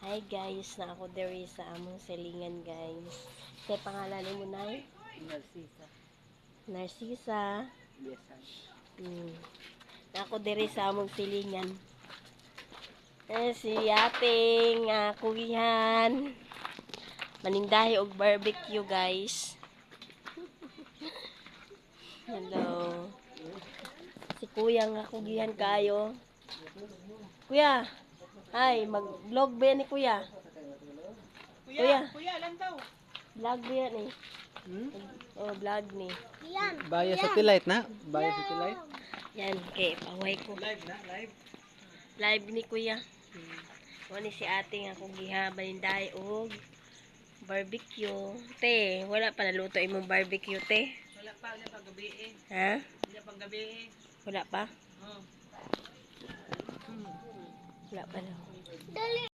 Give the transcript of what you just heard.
Hi guys, na ako diri sa among silingan guys. Kay pangalan mo nay? Narcisa. Narcisa. Yes, Na ako diri sa among silingan. Si ating kugihan. Maningdahi og barbecue guys. Hello. Si kuya nga kugihan kayo. Kuya. Hi, mag-vlog ba yan ni kuya? Kuya, alam daw. Vlog ba yan eh? Oh, vlog ni. Baya satellite na? Baya satellite? Yan, kay paway ko. Live na, live. Live ni kuya. Wani si ate nga kung gihabalinday og barbecue. Te, wala pa naluto imong barbecue, te? Wala pa, wala pa gabi eh. Ha? Wala pang gabi eh. Wala pa? Oh. Wala pa daw.